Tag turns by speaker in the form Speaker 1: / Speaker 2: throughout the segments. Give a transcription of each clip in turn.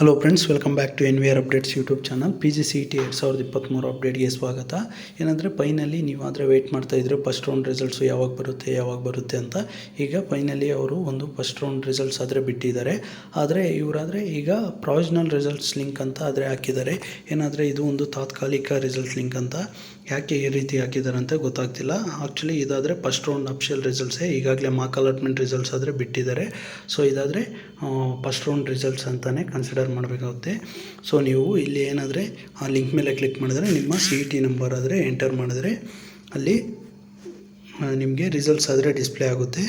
Speaker 1: Hello friends, welcome back to NVR updates YouTube channel. PGCET 2023 ಅಪ್ಡೇಟ್ಗೆ ಸ್ವಾಗತ. ಏನಂದರೆ finally ನೀವಾದರೆ ವೆಯ್ಟ್ ಮಾಡ್ತಾಯಿದ್ರೆ ಫಸ್ಟ್ ರೌಂಡ್ ರಿಸಲ್ಟ್ಸು ಯಾವಾಗ ಬರುತ್ತೆ ಅಂತ. ಈಗ ಫೈನಲಿ ಅವರು ಒಂದು ಫಸ್ಟ್ ರೌಂಡ್ ರಿಸಲ್ಟ್ಸ್ ಆದರೆ ಬಿಟ್ಟಿದ್ದಾರೆ. ಆದರೆ ಇವರಾದರೆ ಈಗ ಪ್ರಾವಿಷನಲ್ ರಿಸಲ್ಟ್ಸ್ ಲಿಂಕ್ ಅಂತ ಆದರೆ ಹಾಕಿದ್ದಾರೆ. ಏನಾದರೆ ಇದು ಒಂದು ತಾತ್ಕಾಲಿಕ ರಿಸಲ್ಟ್ ಲಿಂಕ್ ಅಂತ. ಯಾಕೆ ಈ ರೀತಿ ಹಾಕಿದ್ದಾರೆ ಅಂತ ಗೊತ್ತಾಗ್ತಿಲ್ಲ. ಆ್ಯಕ್ಚುಲಿ ಇದಾದರೆ ಫಸ್ಟ್ ರೌಂಡ್ ಅಫಿಷಿಯಲ್ ರಿಸಲ್ಟ್ಸೇ. ಈಗಾಗಲೇ ಮಾರ್ಕ್ ಅಲಾಟ್ಮೆಂಟ್ ರಿಸಲ್ಟ್ಸ್ ಆದರೆ ಬಿಟ್ಟಿದ್ದಾರೆ. ಸೊ ಇದಾದರೆ ಫಸ್ಟ್ ರೌಂಡ್ ರಿಸಲ್ಟ್ಸ್ ಅಂತಲೇ ಕನ್ಸಿಡರ್ ಮಾಡಬೇಕಾಗುತ್ತೆ. ಸೊ ನೀವು ಇಲ್ಲಿ ಏನಾದರೆ ಆ ಲಿಂಕ್ ಮೇಲೆ ಕ್ಲಿಕ್ ಮಾಡಿದ್ರೆ ನಿಮ್ಮ CET ನಂಬರ್ ಆದರೆ ಎಂಟರ್ ಮಾಡಿದ್ರೆ ಅಲ್ಲಿ ನಿಮಗೆ ರಿಸಲ್ಟ್ಸ್ ಆದರೆ ಡಿಸ್ಪ್ಲೇ ಆಗುತ್ತೆ.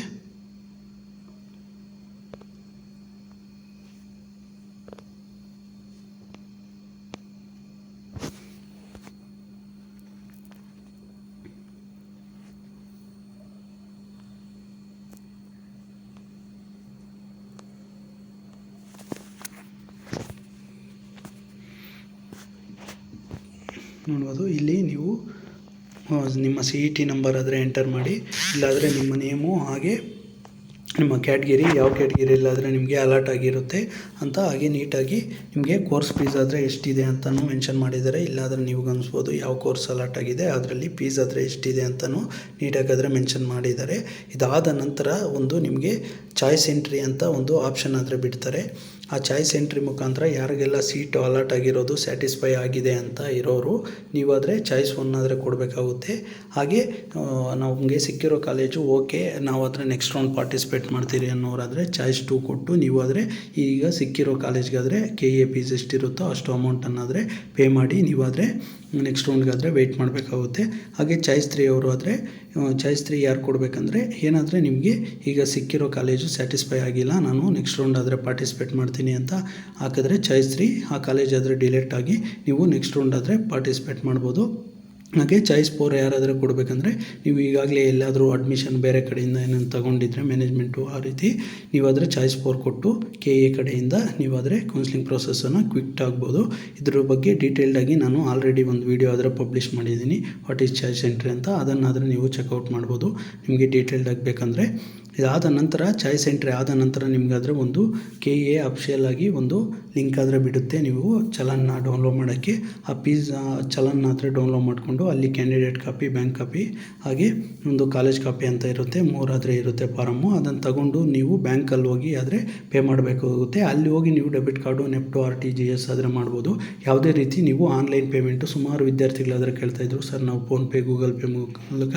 Speaker 1: ನೋಡ್ಬೋದು, ಇಲ್ಲಿ ನೀವು ನಿಮ್ಮ CET ನಂಬರ್ ಆದರೆ ಎಂಟರ್ ಮಾಡಿ. ಇಲ್ಲಾದರೆ ನಿಮ್ಮ ನೇಮು ಹಾಗೆ ನಿಮ್ಮ ಕ್ಯಾಟ್ಗಿರಿ, ಯಾವ ಕ್ಯಾಟ್ಗಿರಿ ಇಲ್ಲಾದರೆ ನಿಮಗೆ ಅಲರ್ಟ್ ಆಗಿರುತ್ತೆ ಅಂತ. ಹಾಗೆ ನೀಟಾಗಿ ನಿಮಗೆ ಕೋರ್ಸ್ ಫೀಸ್ ಆದರೆ ಎಷ್ಟಿದೆ ಅಂತಲೂ ಮೆನ್ಷನ್ ಮಾಡಿದ್ದಾರೆ. ಇಲ್ಲಾದರೆ ನೀವು ಗಮನಿಸ್ಬೋದು ಯಾವ ಕೋರ್ಸ್ ಅಲರ್ಟ್ ಆಗಿದೆ, ಅದರಲ್ಲಿ ಫೀಸ್ ಆದರೆ ಎಷ್ಟಿದೆ ಅಂತಲೂ ನೀಟಾಗಿ ಆದರೆ ಮೆನ್ಷನ್ ಮಾಡಿದ್ದಾರೆ. ಇದಾದ ನಂತರ ಒಂದು ನಿಮಗೆ ಚಾಯ್ಸ್ ಎಂಟ್ರಿ ಅಂತ ಒಂದು ಆಪ್ಷನ್ ಆದರೆ ಬಿಡ್ತಾರೆ. ಆ ಚಾಯ್ಸ್ ಎಂಟ್ರಿ ಮುಖಾಂತರ ಯಾರಿಗೆಲ್ಲ ಸೀಟು ಅಲಾಟ್ ಆಗಿರೋದು ಸ್ಯಾಟಿಸ್ಫೈ ಆಗಿದೆ ಅಂತ ಇರೋರು ನೀವಾದರೆ ಚಾಯ್ಸ್ 1 ಆದರೆ ಕೊಡಬೇಕಾಗುತ್ತೆ. ಹಾಗೆ ನಮಗೆ ಸಿಕ್ಕಿರೋ ಕಾಲೇಜು ಓಕೆ, ನಾವಾದರೆ ನೆಕ್ಸ್ಟ್ ರೌಂಡ್ ಪಾರ್ಟಿಸಿಪೇಟ್ ಮಾಡ್ತೀರಿ ಅನ್ನೋರಾದರೆ ಚಾಯ್ಸ್ 2 ಕೊಟ್ಟು ನೀವಾದರೆ ಈಗ ಸಿಕ್ಕಿರೋ ಕಾಲೇಜ್ಗಾದರೆ KA ಫೀಸ್ ಎಷ್ಟಿರುತ್ತೋ ಅಷ್ಟು ಅಮೌಂಟನ್ನಾದರೆ ಪೇ ಮಾಡಿ ನೀವಾದರೆ ನೆಕ್ಸ್ಟ್ ರೌಂಡ್ಗಾದರೆ ವೆಯ್ಟ್ ಮಾಡಬೇಕಾಗುತ್ತೆ. ಹಾಗೆ ಚಾಯ್ಸ್ 3 ಅವರು ಆದರೆ ಚಾಯ್ಸ್ 3 ಯಾರು ಕೊಡಬೇಕಂದ್ರೆ ಏನಾದರೆ ನಿಮಗೆ ಈಗ ಸಿಕ್ಕಿರೋ ಕಾಲೇಜು ಸ್ಯಾಟಿಸ್ಫೈ ಆಗಿಲ್ಲ, ನಾನು ನೆಕ್ಸ್ಟ್ ರೌಂಡ್ ಆದರೆ ಪಾರ್ಟಿಸಿಪೇಟ್ ಮಾಡ್ತೀನಿ ಅಂತ ಹಾಕಿದ್ರೆ ಚಾಯ್ಸ್ 3 ಆ ಕಾಲೇಜ್ ಆದರೆ ಡಿಲೀಟ್ ಆಗಿ ನೀವು ನೆಕ್ಸ್ಟ್ ರೌಂಡ್ ಆದರೆ ಪಾರ್ಟಿಸಿಪೇಟ್ ಮಾಡ್ಬೋದು. ಹಾಗೆ ಚಾಯ್ಸ್ 4 ಯಾರಾದರೂ ಕೊಡಬೇಕಂದ್ರೆ ನೀವು ಈಗಾಗಲೇ ಎಲ್ಲಾದರೂ ಅಡ್ಮಿಷನ್ ಬೇರೆ ಕಡೆಯಿಂದ ಏನೇನು ತೊಗೊಂಡಿದ್ರೆ ಮ್ಯಾನೇಜ್ಮೆಂಟು ಆ ರೀತಿ ನೀವಾದರೆ ಚಾಯ್ಸ್ 4 ಕೊಟ್ಟು KA ಕಡೆಯಿಂದ ನೀವಾದರೆ ಕೌನ್ಸಿಲಿಂಗ್ ಪ್ರೊಸೆಸನ್ನು ಕ್ವಿಕ್ ಆಗ್ಬೋದು. ಇದ್ರ ಬಗ್ಗೆ ಡೀಟೇಲ್ಡಾಗಿ ನಾನು ಆಲ್ರೆಡಿ ಒಂದು ವೀಡಿಯೋ ಆದರೆ ಪಬ್ಲಿಷ್ ಮಾಡಿದ್ದೀನಿ, ವಾಟ್ ಈಸ್ ಚಾಯ್ಸ್ ಎಂಟ್ರಿ ಅಂತ. ಅದನ್ನಾದರೆ ನೀವು ಚೆಕ್ಔಟ್ ಮಾಡ್ಬೋದು ನಿಮಗೆ ಡೀಟೇಲ್ಡಾಗಿ ಬೇಕಂದರೆ. ಇದಾದ ನಂತರ ಚಾಯ್ಸ್ ಎಂಟ್ರಿ ಆದ ನಂತರ ನಿಮಗಾದರೆ ಒಂದು KA ಅಫಿಷಿಯಲ್ ಆಗಿ ಒಂದು ಲಿಂಕ್ ಆದರೆ ಬಿಡುತ್ತೆ. ನೀವು ಚಲನ್ನ ಡೌನ್ಲೋಡ್ ಮಾಡೋಕ್ಕೆ ಆ ಚಲನ್ನ ಆದರೆ ಡೌನ್ಲೋಡ್ ಮಾಡಿಕೊಂಡು ಅಲ್ಲಿ ಕ್ಯಾಂಡಿಡೇಟ್ ಕಾಪಿ, ಬ್ಯಾಂಕ್ ಕಾಪಿ, ಹಾಗೆ ಒಂದು ಕಾಲೇಜ್ ಕಾಪಿ ಅಂತ ಇರುತ್ತೆ, 3 ಆದರೆ ಇರುತ್ತೆ ಫಾರಮ್ಮು. ಅದನ್ನು ತಗೊಂಡು ನೀವು ಬ್ಯಾಂಕಲ್ಲಿ ಹೋಗಿ ಆದರೆ ಪೇ ಮಾಡಬೇಕಾಗುತ್ತೆ. ಅಲ್ಲಿ ಹೋಗಿ ನೀವು ಡೆಬಿಟ್ ಕಾರ್ಡು, ನೆಫ್ಟು, RTGS ಆದರೆ ಮಾಡ್ಬೋದು. ಯಾವುದೇ ರೀತಿ ನೀವು ಆನ್ಲೈನ್ ಪೇಮೆಂಟು, ಸುಮಾರು ವಿದ್ಯಾರ್ಥಿಗಳಾದರೆ ಕೇಳ್ತಾಯಿದ್ರು, ಸರ್ ನಾವು ಫೋನ್ಪೇ, ಗೂಗಲ್ ಪೇ ಮೂಲಕ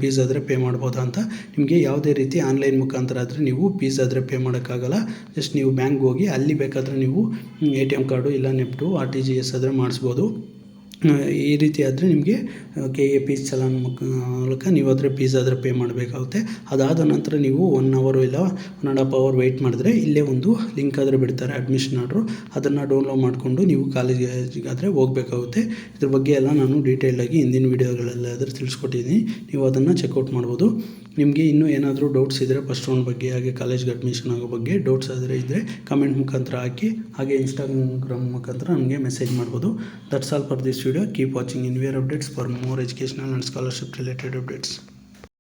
Speaker 1: ಫೀಸ್ ಆದರೆ ಪೇ ಮಾಡ್ಬೋದಾ ಅಂತ. ನಿಮಗೆ ಯಾವುದೇ ರೀತಿ ಆನ್ಲೈನ್ ಮುಖಾಂತರ ಆದರೆ ನೀವು ಫೀಸ್ ಆದರೆ ಪೇ ಮಾಡೋಕ್ಕಾಗಲ್ಲ. ಜಸ್ಟ್ ನೀವು ಬ್ಯಾಂಕ್ಗೆ ಹೋಗಿ ಅಲ್ಲಿ ಬೇಕಾದರೆ ನೀವು ATM ಕಾರ್ಡು ಇಲ್ಲ ನೆಫ್ಟು, RTGS ಆದರೆ ಮಾಡಿಸ್ಬೋದು. ಈ ರೀತಿ ಆದರೆ ನಿಮಗೆ KA ಫೀಸ್ ಚಲನ್ ಮೂಲಕ ನೀವಾದರೆ ಫೀಸ್ ಆದರೆ ಪೇ ಮಾಡಬೇಕಾಗುತ್ತೆ. ಅದಾದ ನಂತರ ನೀವು 1 ಅವರು ಇಲ್ಲ 1.5 ಅವರ್ ವೆಯ್ಟ್ ಮಾಡಿದ್ರೆ ಇಲ್ಲೇ ಒಂದು ಲಿಂಕ್ ಆದರೆ ಬಿಡ್ತಾರೆ, ಅಡ್ಮಿಷನ್ ಆರ್ಡ್ರು. ಅದನ್ನು ಡೌನ್ಲೋಡ್ ಮಾಡಿಕೊಂಡು ನೀವು ಕಾಲೇಜಿಗಾದರೆ ಹೋಗಬೇಕಾಗುತ್ತೆ. ಇದ್ರ ಬಗ್ಗೆ ಎಲ್ಲ ನಾನು ಡೀಟೇಲಾಗಿ ಹಿಂದಿನ ವೀಡಿಯೋಗಳಲ್ಲಾದರೆ ತಿಳಿಸ್ಕೊಟ್ಟಿದ್ದೀನಿ, ನೀವು ಅದನ್ನು ಚೆಕ್ಔಟ್ ಮಾಡ್ಬೋದು. ನಿಮಗೆ ಇನ್ನೂ ಏನಾದರೂ ಡೌಟ್ಸ್ ಇದ್ದರೆ ಫಸ್ಟ್ ರೌಂಡ್ ಬಗ್ಗೆ, ಹಾಗೆ ಕಾಲೇಜ್ಗೆ ಅಡ್ಮಿಷನ್ ಆಗೋ ಬಗ್ಗೆ ಡೌಟ್ಸ್ ಆದರೆ ಇದ್ದರೆ ಕಮೆಂಟ್ ಮುಖಾಂತರ ಹಾಕಿ, ಹಾಗೆ ಇನ್ಸ್ಟಾಗ್ರಾಮ್ ಮುಖಾಂತರ ನಮಗೆ ಮೆಸೇಜ್ ಮಾಡ್ಬೋದು. That's all for this video. Keep watching NVR updates for more educational and scholarship related updates.